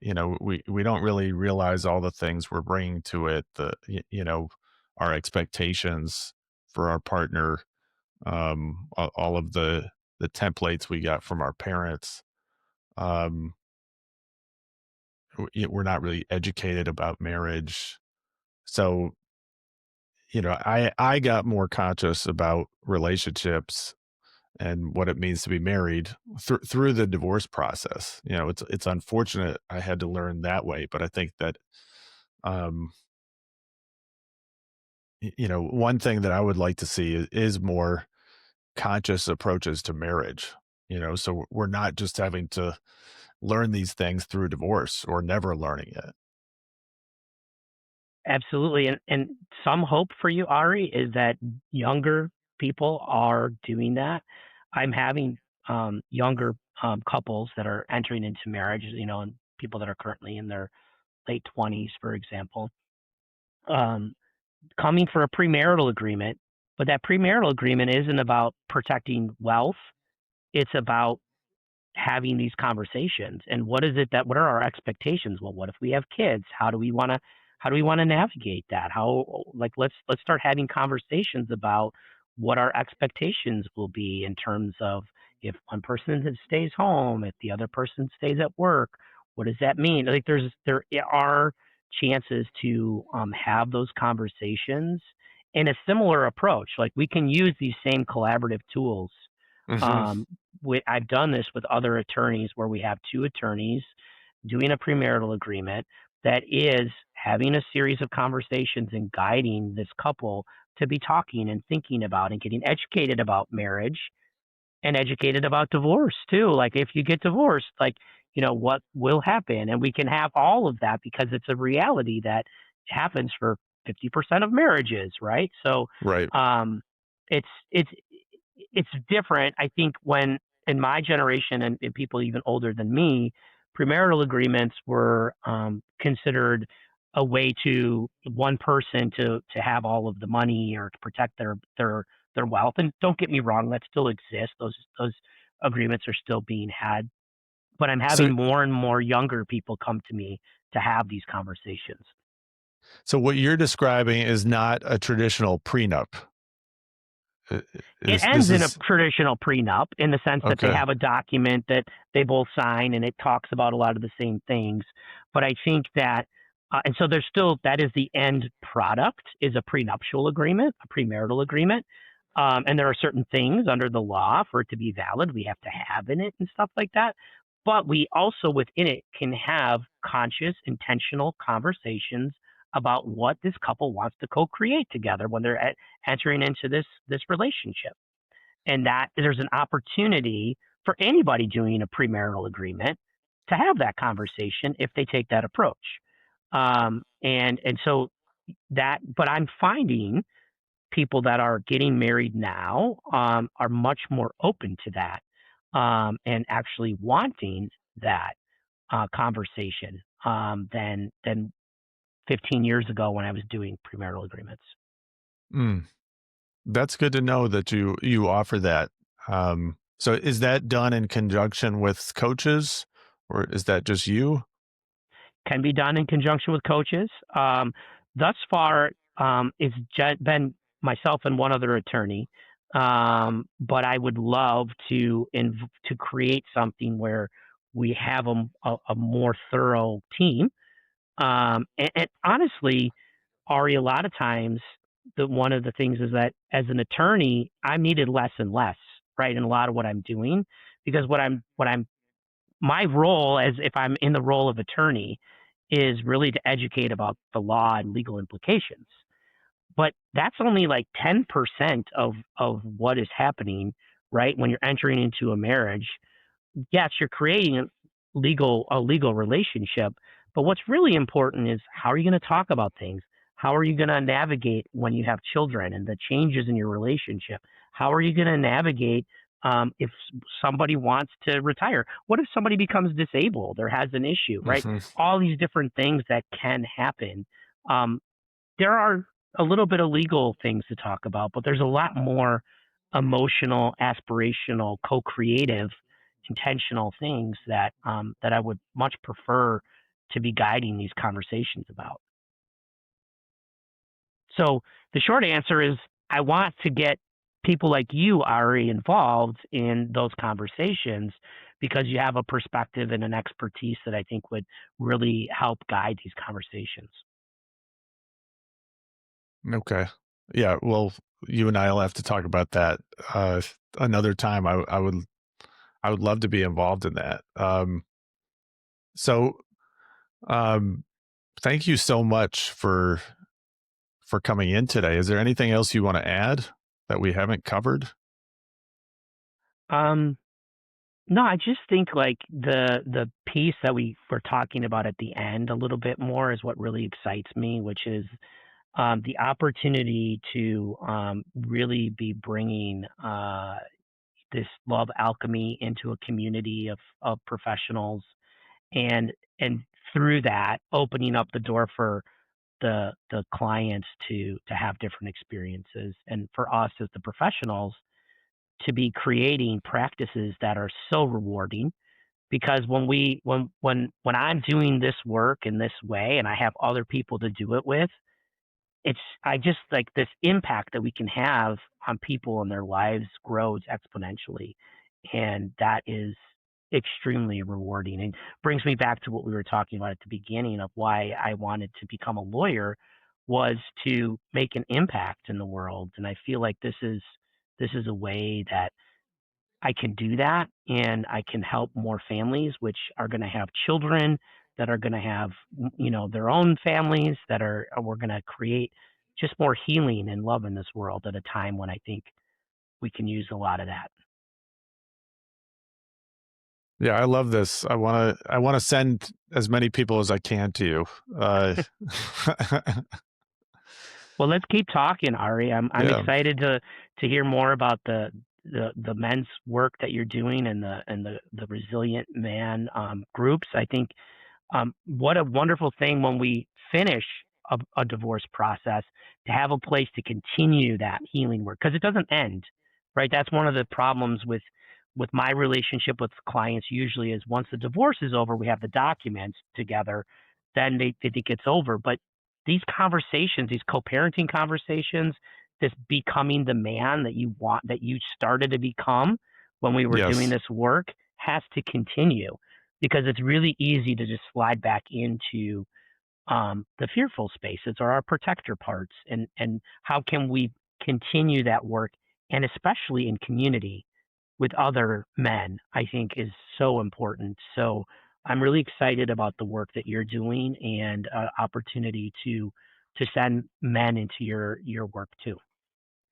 We don't really realize all the things we're bringing to it, our expectations for our partner, all of the templates we got from our parents. um we're not really educated about marriage. So, I got more conscious about relationships and what it means to be married through the divorce process. It's unfortunate I had to learn that way, but I think that, um, one thing that I would like to see is more conscious approaches to marriage. So we're not just having to learn these things through divorce or never learning it. Absolutely. And some hope for you, Ari, is that younger people are doing that. I'm having younger couples that are entering into marriage, and people that are currently in their late 20s, for example, um, coming for a premarital agreement. But that premarital agreement isn't about protecting wealth, it's about having these conversations. And what are our expectations? Well, what if we have kids? How do we want to navigate that? How, like, let's start having conversations about what our expectations will be in terms of, if one person stays home, if the other person stays at work, what does that mean? Like there are chances to have those conversations in a similar approach. Like we can use these same collaborative tools. Hmm. um, I've done this with other attorneys where we have two attorneys doing a premarital agreement that is having a series of conversations and guiding this couple to be talking and thinking about and getting educated about marriage and educated about divorce too. Like if you get divorced, like, what will happen? And we can have all of that because it's a reality that happens for 50% of marriages, right? So Right. um it's it's it's different. I think when in my generation and people even older than me, premarital agreements were considered a way to one person to have all of the money or to protect their wealth. And don't get me wrong, that still exists. Those agreements are still being had. But I'm So, having more and more younger people come to me to have these conversations. so what you're describing is not a traditional prenup. Uh, It Is this ends in a is traditional prenup in the sense that they okay. have a document that they both sign and it talks about a lot of the same things. But I think that, and so there's still, that is the end product, is a prenuptial agreement, a premarital agreement. And there are certain things under the law for it to be valid, we have to have in it and stuff like that. But we also within it can have conscious, intentional conversations about what this couple wants to co-create together when they're entering into this relationship, and that there's an opportunity for anybody doing a premarital agreement to have that conversation if they take that approach. And so that, but I'm finding people that are getting married now are much more open to that, and actually wanting that conversation, than 15 years ago when I was doing premarital agreements. Mm, that's good to know that you offer that. So is that done in conjunction with coaches, or is that just you? Can be done in conjunction with coaches. Thus far, it's been myself and one other attorney. But I would love to create something where we have a more thorough team. And honestly, Ari, a lot of times, one of the things is that as an attorney, I'm needed less and less, right, in a lot of what I'm doing, because what I'm my role, as if I'm in the role of attorney, is really to educate about the law and legal implications. But that's only like 10% of what is happening, right? When you're entering into a marriage, yes, you're creating a legal relationship, but what's really important is how are you going to talk about things? How are you going to navigate when you have children and the changes in your relationship? How are you going to navigate if somebody wants to retire? What if somebody becomes disabled or has an issue, right? Hmm. All these different things that can happen. Um, there are a little bit of legal things to talk about, but there's a lot more emotional, aspirational, co-creative, intentional things that I would much prefer to be guiding these conversations about. So the short answer is I want to get people like you, Ari, involved in those conversations because you have a perspective and an expertise that I think would really help guide these conversations. Okay. Yeah. Well, you and I will have to talk about that uh, another time. I would love to be involved in that. So um, thank you so much for coming in today. Is there anything else you want to add that we haven't covered? Um, no, I just think like the piece that we were talking about at the end a little bit more is what really excites me, which is the opportunity to really be bringing this love alchemy into a community of professionals, and and through that opening up the door for the clients to have different experiences, and for us as the professionals to be creating practices that are so rewarding. Because when I'm doing this work in this way and I have other people to do it with, it's I just like this impact that we can have on people and their lives grows exponentially. And that is extremely rewarding and brings me back to what we were talking about at the beginning of why I wanted to become a lawyer was to make an impact in the world. And I feel like this is a way that I can do that and I can help more families which are going to have children that are going to have their own families that are we're going to create just more healing and love in this world at a time when I think we can use a lot of that. Yeah, I love this. I want to send as many people as I can to you. Well, let's keep talking, Ari. I'm Yeah. excited to hear more about the men's work that you're doing and the resilient man groups. I think what a wonderful thing when we finish a divorce process to have a place to continue that healing work because it doesn't end, right? That's one of the problems with my relationship with clients usually is once the divorce is over, we have the documents together, then they think it's over. But these conversations, these co-parenting conversations, this becoming the man that you want, that you started to become when we were doing Yes. this work has to continue because it's really easy to just slide back into the fearful spaces or our protector parts. And how can we continue that work, and especially in community with other men, I think is so important. So I'm really excited about the work that you're doing and opportunity to send men into your work too.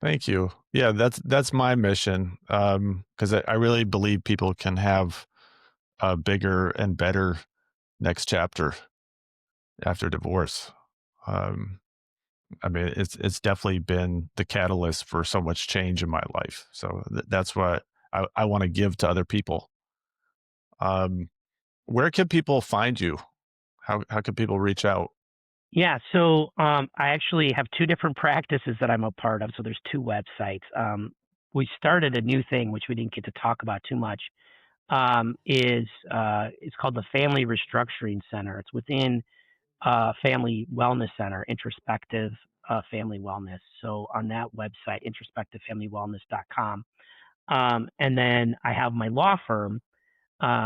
Thank you. Yeah, that's my mission. Because I really believe people can have a bigger and better next chapter after divorce. Um, I mean, it's definitely been the catalyst for so much change in my life. So that's what I want to give to other people. Um, where can people find you? How can people reach out? Yeah, so I actually have two different practices that I'm a part of. So there's two websites. we started a new thing, which we didn't get to talk about too much. Is It's called the Family Restructuring Center. It's within Family Wellness Center, Introspective Family Wellness. So on that website, introspectivefamilywellness.com. And then I have my law firm,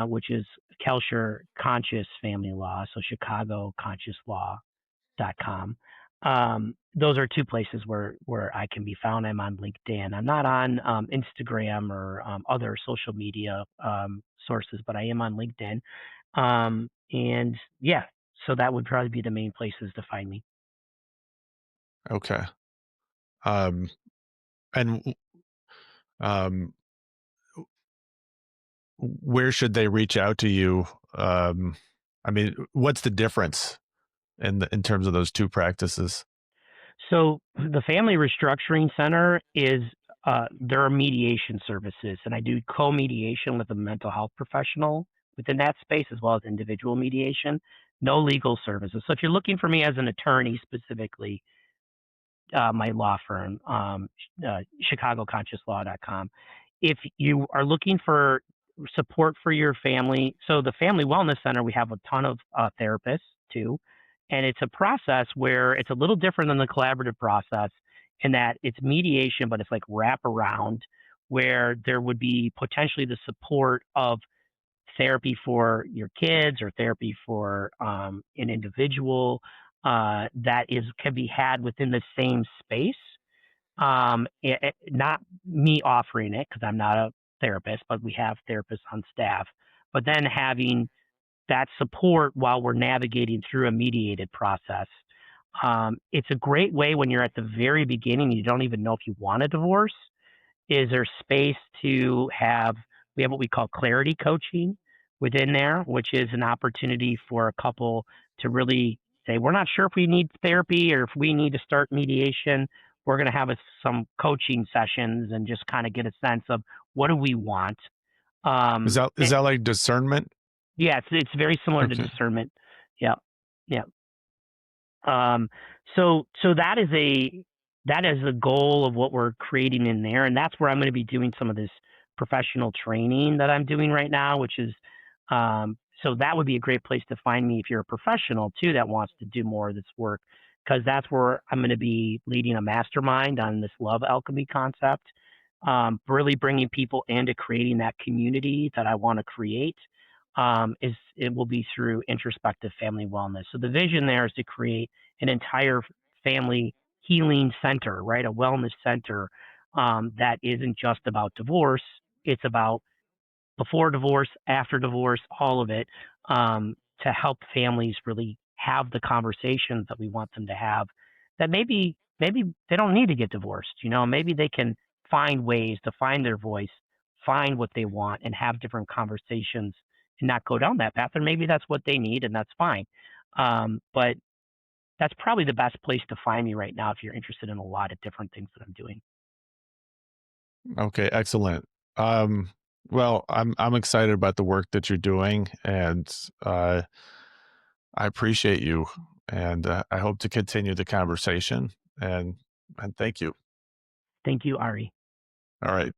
which is Kalscheur Conscious Family Law, so ChicagoConsciousLaw.com. Those are two places where I can be found. I'm on LinkedIn. I'm not on Instagram or other social media sources, but I am on LinkedIn. And yeah, so that would probably be the main places to find me. Okay. Um, and um, where should they reach out to you? I mean, what's the difference in terms of those two practices? So the Family Restructuring Center is there are mediation services, and I do co-mediation with a mental health professional within that space, as well as individual mediation. No legal services. So if you're looking for me as an attorney specifically, my law firm, ChicagoConsciousLaw.com. If you are looking for support for your family, so the Family Wellness Center, we have a ton of therapists too. And it's a process where it's a little different than the collaborative process in that it's mediation, but it's like wraparound, where there would be potentially the support of therapy for your kids or therapy for an individual that is can be had within the same space. Not me offering it because I'm not a therapist, but we have therapists on staff. But then having that support while we're navigating through a mediated process. It's a great way when you're at the very beginning, you don't even know if you want a divorce. Is there space to have, we have what we call clarity coaching within there, which is an opportunity for a couple to really say, we're not sure if we need therapy or if we need to start mediation. We're going to have some coaching sessions and just kind of get a sense of what do we want. Is Um, that is and that like discernment? yeah, it's very similar to Okay. discernment. Yeah. Yeah. Um, so that is the goal of what we're creating in there, and that's where I'm going to be doing some of this professional training that I'm doing right now, which is so that would be a great place to find me if you're a professional too that wants to do more of this work, because that's where I'm going to be leading a mastermind on this love alchemy concept, really bringing people into creating that community that I want to create. Is it will be through introspective family wellness. So the vision there is to create an entire family healing center, right? A wellness center that isn't just about divorce. It's about before divorce, after divorce, all of it, to help families really have the conversations that we want them to have. That maybe they don't need to get divorced. Maybe they can find ways to find their voice, find what they want, and have different conversations, and not go down that path. Or maybe that's what they need, and that's fine. But that's probably the best place to find me right now if you're interested in a lot of different things that I'm doing. Okay, excellent. Um, well, I'm excited about the work that you're doing, and I appreciate you, and I hope to continue the conversation. And thank you. Thank you, Ari. All right.